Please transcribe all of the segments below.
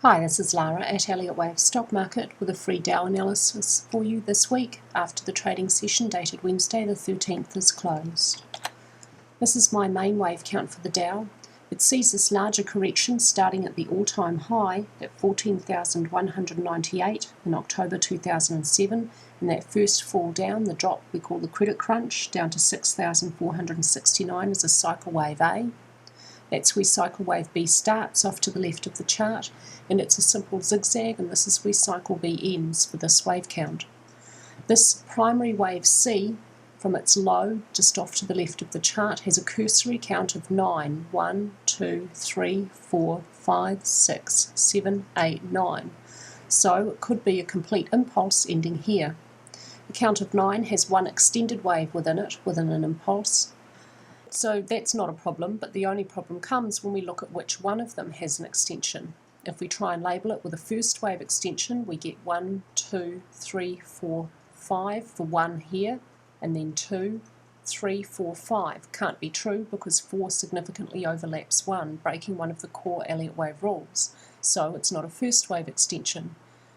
Hi, this is Lara at Elliott Wave Stock Market with a free Dow analysis for you this week after the trading session dated Wednesday the 13th is closed. This is my main wave count for the Dow. It sees this larger correction starting at the all-time high at 14,198 in October 2007, and that first fall down, the drop we call the credit crunch, down to 6,469 is a cycle wave A. That's where cycle wave B starts off to the left of the chart, and it's a simple zigzag, and this is where cycle B ends for this wave count. This primary wave C, from its low just off to the left of the chart, has a cursory count of 9. 1, 2, 3, 4, 5, 6, 7, 8, 9. So it could be a complete impulse ending here. The count of 9 has one extended wave within it, within an impulse. So that's not a problem, but the only problem comes when we look at which one of them has an extension. If we try and label it with a first wave extension, we get 1, 2, 3, 4, 5 for 1 here, and then 2, 3, 4, 5. Can't be true because 4 significantly overlaps 1, breaking one of the core Elliott wave rules. So it's not a first wave extension.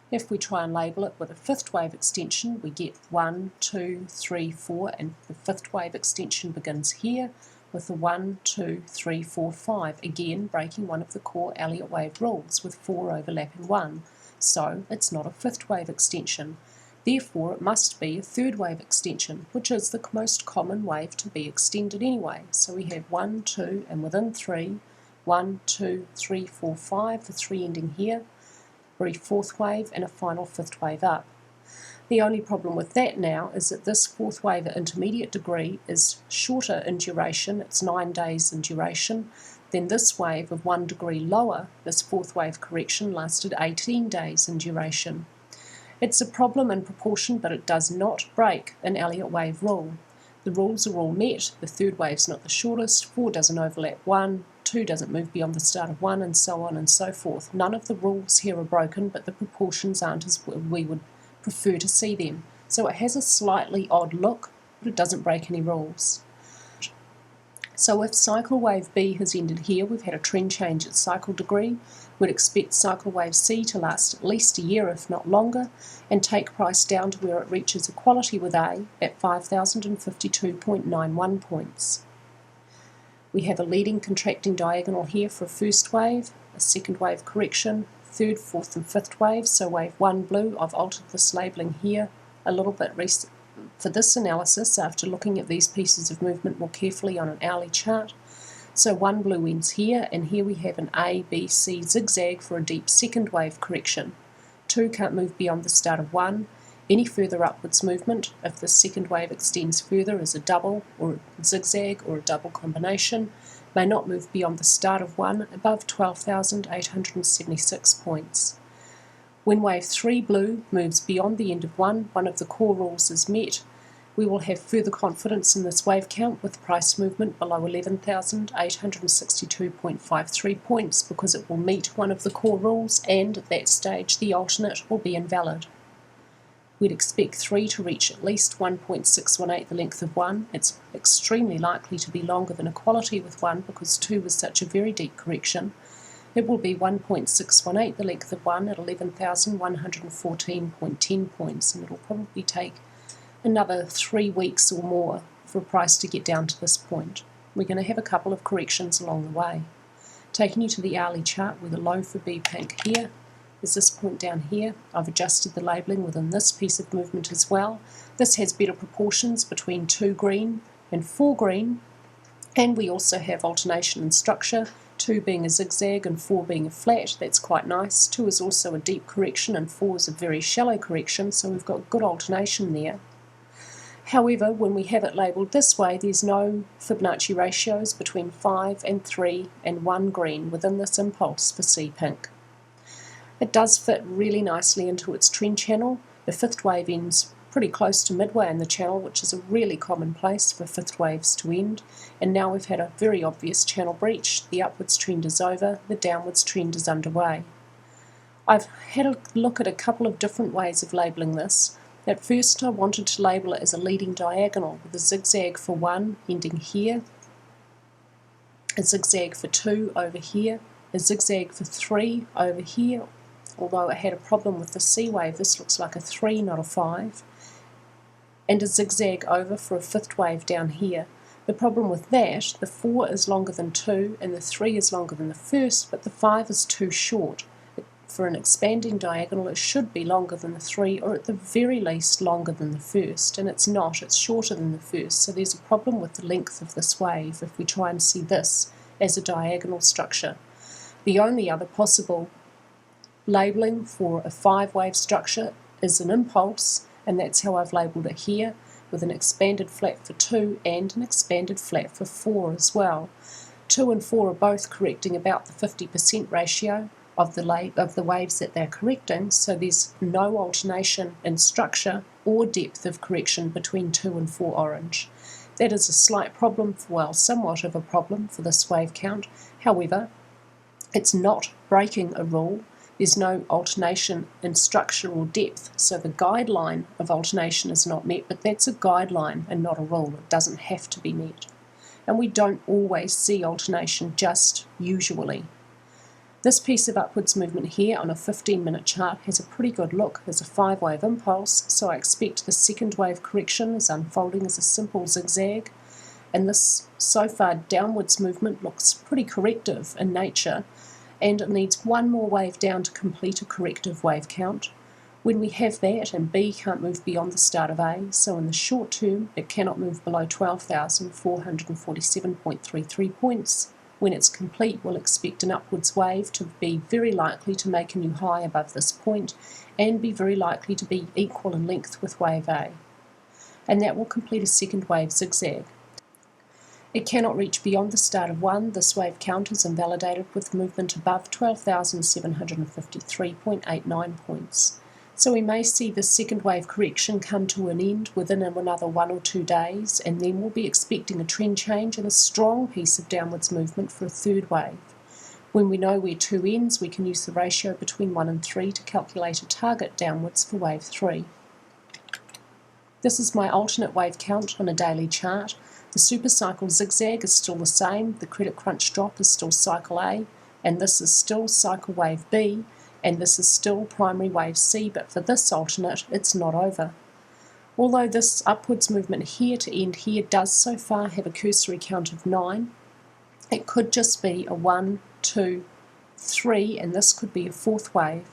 If we try and label it with a fifth wave extension, we get 1, 2, 3, 4, and the fifth wave extension begins here with the 1, 2, 3, 4, 5, again breaking one of the core Elliott wave rules with 4 overlapping 1. So it's not a fifth wave extension. Therefore, it must be a third wave extension, which is the most common wave to be extended anyway. So we have 1, 2, and within 3, 1, 2, 3, 4, 5, the 3 ending here, a fourth wave and a final fifth wave up. The only problem with that now is that this fourth wave at intermediate degree is shorter in duration, it's 9 days in duration, than this wave of 1 degree lower. This fourth wave correction lasted 18 days in duration. It's a problem in proportion, but it does not break an Elliott wave rule. The rules are all met, the third wave's not the shortest, 4 doesn't overlap 1, 2 doesn't move beyond the start of 1, and so on and so forth. None of the rules here are broken, but the proportions aren't as we would prefer to see them. So it has a slightly odd look, but it doesn't break any rules. So if cycle wave B has ended here, we've had a trend change at cycle degree. We'd expect cycle wave C to last at least a year, if not longer, and take price down to where it reaches equality with A at 5,052.91 points. We have a leading contracting diagonal here for a first wave, a second wave correction, third, fourth and fifth wave. So wave 1 blue, I've altered this labelling here a little bit for this analysis after looking at these pieces of movement more carefully on an hourly chart. So 1 blue ends here, and here we have an A, B, C zigzag for a deep second wave correction. 2 can't move beyond the start of 1. Any further upwards movement, if the second wave extends further as a double or a zigzag or a double combination, may not move beyond the start of 1 above 12,876 points. When wave 3 blue moves beyond the end of 1, one of the core rules is met. We will have further confidence in this wave count with price movement below 11,862.53 points because it will meet one of the core rules, and at that stage the alternate will be invalid. We'd expect 3 to reach at least 1.618 the length of 1. It's extremely likely to be longer than equality with 1 because 2 was such a very deep correction. It will be 1.618 the length of 1 at 11,114.10 points, and it will probably take another 3 weeks or more for a price to get down to this point. We're going to have a couple of corrections along the way. Taking you to the hourly chart where the low for B pink here is this point down here. I've adjusted the labelling within this piece of movement as well. This has better proportions between 2 green and 4 green, and we also have alternation in structure, 2 being a zigzag and 4 being a flat. That's quite nice. 2 is also a deep correction and 4 is a very shallow correction, so we've got good alternation there. However, when we have it labelled this way, there's no Fibonacci ratios between 5 and 3 and 1 green within this impulse for C pink. It does fit really nicely into its trend channel. The fifth wave ends pretty close to midway in the channel, which is a really common place for fifth waves to end. And now we've had a very obvious channel breach. The upwards trend is over, the downwards trend is underway. I've had a look at a couple of different ways of labelling this. At first I wanted to label it as a leading diagonal with a zigzag for 1 ending here, a zigzag for 2 over here, a zigzag for 3 over here, although it had a problem with the C wave. This looks like a 3, not a 5, and a zigzag over for a 5th wave down here. The problem with that, the 4 is longer than 2 and the 3 is longer than the 1st, but the 5 is too short. For an expanding diagonal, it should be longer than the 3, or at the very least longer than the 1st, and it's not, it's shorter than the 1st, so there's a problem with the length of this wave if we try and see this as a diagonal structure. The only other possible labelling for a 5-wave structure is an impulse, and that's how I've labelled it here, with an expanded flat for 2 and an expanded flat for 4 as well. 2 and 4 are both correcting about the 50% ratio of the waves that they're correcting, so there's no alternation in structure or depth of correction between 2 and 4 orange. That is a slight problem, well, somewhat of a problem for this wave count. However, it's not breaking a rule. There's no alternation in structure or depth, so the guideline of alternation is not met, but that's a guideline and not a rule. It doesn't have to be met. And we don't always see alternation, just usually. This piece of upwards movement here on a 15-minute chart has a pretty good look as a 5-wave impulse, so I expect the second wave correction is unfolding as a simple zigzag, and this so far downwards movement looks pretty corrective in nature, and it needs one more wave down to complete a corrective wave count. When we have that, and B can't move beyond the start of A, so in the short term it cannot move below 12,447.33 points. When it's complete, we'll expect an upwards wave to be very likely to make a new high above this point, and be very likely to be equal in length with wave A. And that will complete a second wave zigzag. It cannot reach beyond the start of 1. This wave count is invalidated with movement above 12,753.89 points. So we may see the second wave correction come to an end within another 1 or 2 days, and then we'll be expecting a trend change and a strong piece of downwards movement for a third wave. When we know where 2 ends, we can use the ratio between 1 and 3 to calculate a target downwards for wave 3. This is my alternate wave count on a daily chart. The supercycle zigzag is still the same, the credit crunch drop is still cycle A, and this is still cycle wave B, and this is still primary wave C, but for this alternate, it's not over. Although this upwards movement here to end here does so far have a cursory count of 9, it could just be a 1, 2, 3, and this could be a 4th wave.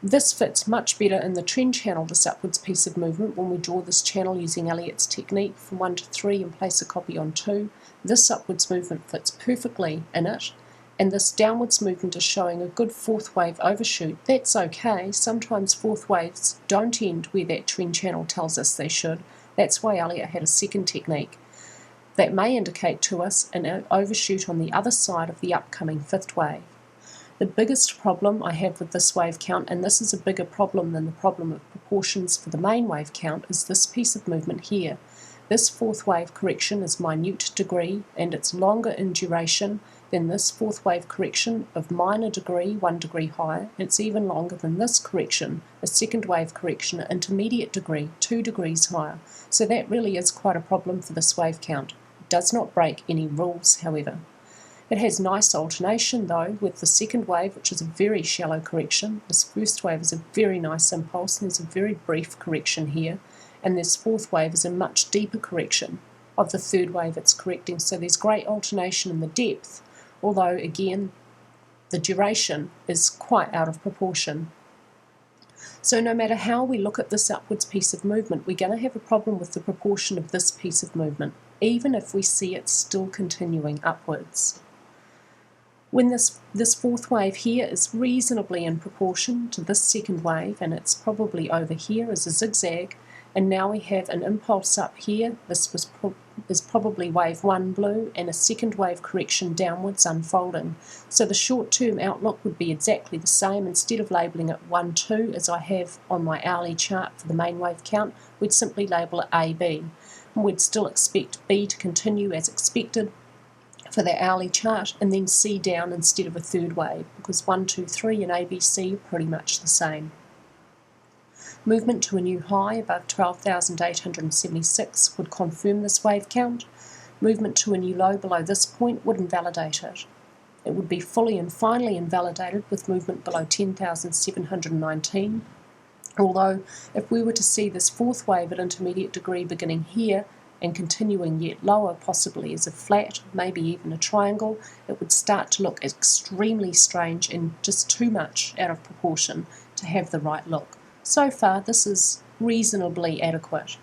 This fits much better in the trend channel, this upwards piece of movement, when we draw this channel using Elliott's technique from 1 to 3 and place a copy on 2. This upwards movement fits perfectly in it, and this downwards movement is showing a good 4th wave overshoot. That's okay. Sometimes 4th waves don't end where that trend channel tells us they should. That's why Elliott had a second technique. That may indicate to us an overshoot on the other side of the upcoming 5th wave. The biggest problem I have with this wave count, and this is a bigger problem than the problem of proportions for the main wave count, is this piece of movement here. This 4th wave correction is minute degree, and it's longer in duration than this 4th wave correction of minor degree, 1 degree higher. It's even longer than this correction, a 2nd wave correction at intermediate degree, 2 degrees higher. So that really is quite a problem for this wave count. It does not break any rules, however. It has nice alternation though, with the 2nd wave, which is a very shallow correction. This 1st wave is a very nice impulse, and there's a very brief correction here. And this 4th wave is a much deeper correction of the 3rd wave it's correcting. So there's great alternation in the depth, although again, the duration is quite out of proportion. So no matter how we look at this upwards piece of movement, we're going to have a problem with the proportion of this piece of movement, even if we see it still continuing upwards. When this 4th wave here is reasonably in proportion to this 2nd wave, and it's probably over here as a zigzag, and now we have an impulse up here. This is probably wave 1 blue, and a 2nd wave correction downwards unfolding. So the short-term outlook would be exactly the same. Instead of labelling it 1, 2 as I have on my hourly chart for the main wave count, we'd simply label it AB. And we'd still expect B to continue as expected for the hourly chart, and then C down instead of a 3rd wave, because 1, 2, 3 and ABC are pretty much the same. Movement to a new high above 12,876 would confirm this wave count. Movement to a new low below this point would invalidate it. It would be fully and finally invalidated with movement below 10,719. Although, if we were to see this fourth wave at intermediate degree beginning here and continuing yet lower, possibly as a flat, maybe even a triangle, it would start to look extremely strange and just too much out of proportion to have the right look. So far, this is reasonably adequate.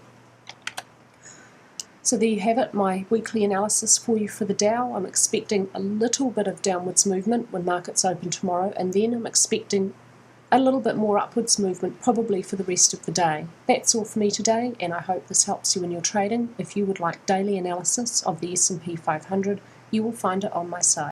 So there you have it, my weekly analysis for you for the Dow. I'm expecting a little bit of downwards movement when markets open tomorrow, and then I'm expecting a little bit more upwards movement probably for the rest of the day. That's all for me today, and I hope this helps you in your trading. If you would like daily analysis of the S&P 500, you will find it on my site.